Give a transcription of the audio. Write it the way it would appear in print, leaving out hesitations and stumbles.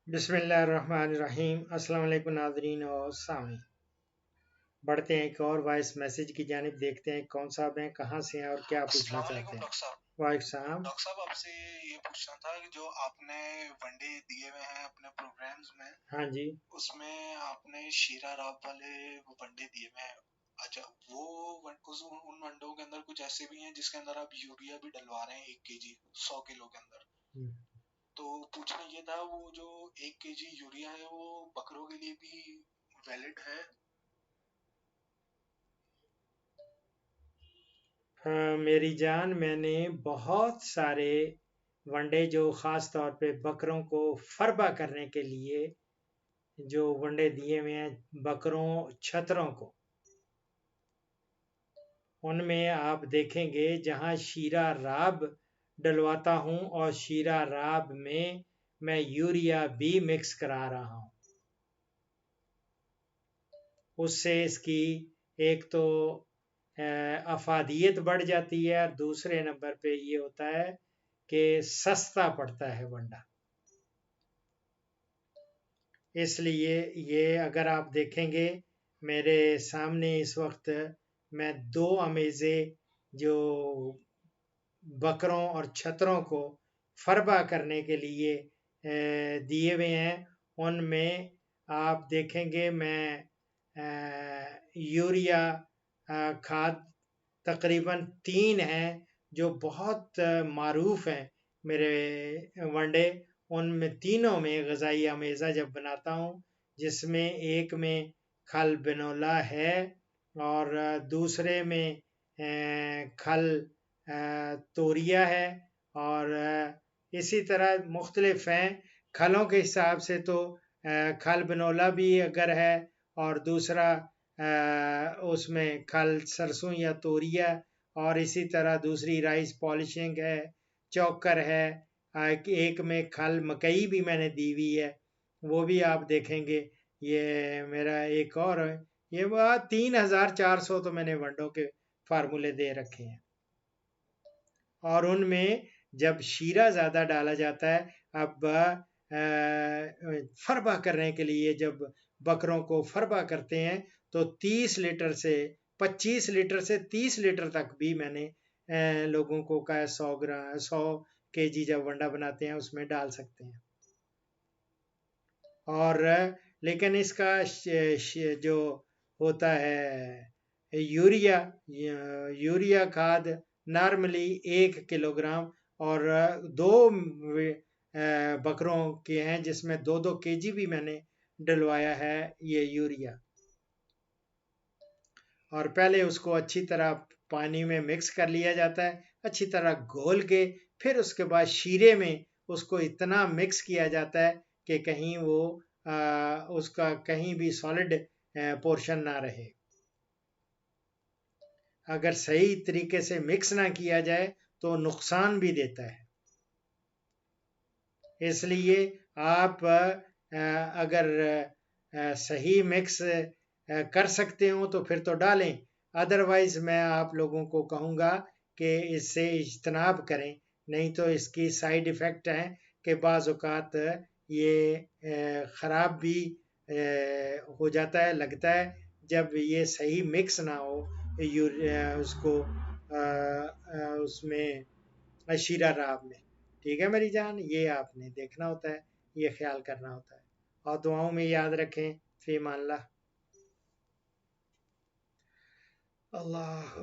बिस्मिल्लाहिर्रहमानिर्रहीम। अस्सलाम वालेकुम नाज़रीन और सामीन। बढ़ते हैं एक और वॉइस मैसेज की जानिब, देखते हैं कौन साहब हैं, कहाँ से हैं और क्या पूछना चाहते हैं। वालेकुम सलाम। डॉक्टर साहब आपसे ये पूछना था कि जो आपने वनडे दिए हुए हैं अपने प्रोग्राम्स में, हाँ जी, उसमें आपने शीरा राव वाले वो वनडे दिए हुए हैं। अच्छा, उन वनडों के अंदर कुछ ऐसे भी हैं जिसके अंदर आप यूरिया भी डलवा रहे हैं 1 kg 100 किलो के अंदर। तो पूछना ये था, वो जो 1 kg यूरिया है वो बकरों के लिए भी वैलिड है? मेरी जान, मैंने बहुत सारे वनडे जो ख़ास तौर पे बकरों को फरबा करने के लिए जो वनडे दिए हुए हैं बकरों छतरों को, उनमें आप देखेंगे जहाँ शीरा राब डलवाता हूँ और शीरा राब में मैं यूरिया भी मिक्स करा रहा हूँ। उससे इसकी एक तो अफादियत बढ़ जाती है और दूसरे नंबर पे ये होता है कि सस्ता पड़ता है वंडा। इसलिए ये अगर आप देखेंगे मेरे सामने इस वक्त मैं 2 अमेज़े जो बकरों और छतरों को फरबा करने के लिए दिए हुए हैं, उनमें आप देखेंगे मैं यूरिया खाद तकरीबन 3 हैं जो बहुत मारूफ हैं मेरे वनडे। उनमें तीनों में ग़ज़ाई अमेज़ा जब बनाता हूँ, जिसमें एक में खल बिनोला है और दूसरे में खल तोरिया है और इसी तरह मुख्तलिफ हैं। खलों के हिसाब से तो खल बिनोला भी अगर है और दूसरा उसमें खल सरसों या तोरिया और इसी तरह दूसरी राइस पॉलिशिंग है, चोकर है। एक में खल मकई भी मैंने दी हुई है, वो भी आप देखेंगे। ये मेरा एक और है, ये वह 3400 तो मैंने वंडों के फार्मूले दे रखे हैं। और उनमें जब शीरा ज़्यादा डाला जाता है, अब फरबा करने के लिए जब बकरों को फरबा करते हैं तो 30 लीटर से 25 लीटर से 30 लीटर तक भी मैंने लोगों को का 100 kg जब वंडा बनाते हैं उसमें डाल सकते हैं। और लेकिन इसका जो होता है यूरिया खाद नॉर्मली 1 किलोग्राम और 2 बकरों के हैं जिसमें 2-2 kg भी मैंने डलवाया है ये यूरिया। और पहले उसको अच्छी तरह पानी में मिक्स कर लिया जाता है, अच्छी तरह घोल के फिर उसके बाद शीरे में उसको इतना मिक्स किया जाता है कि कहीं वो उसका कहीं भी सॉलिड पोर्शन ना रहे। अगर सही तरीके से मिक्स ना किया जाए तो नुकसान भी देता है। इसलिए आप अगर सही मिक्स कर सकते हो तो फिर तो डालें, अदरवाइज मैं आप लोगों को कहूँगा कि इससे इज्तनाब करें, नहीं तो इसकी साइड इफ़ेक्ट हैं कि बाज़ औक़ात ये ख़राब भी हो जाता है, लगता है जब ये सही मिक्स ना हो उसको उसमें शीरा राब में। ठीक है मेरी जान, ये आपने देखना होता है, ये ख्याल करना होता है। और दुआओं में याद रखें। फ़ी अमान अल्लाह। अल्लाह।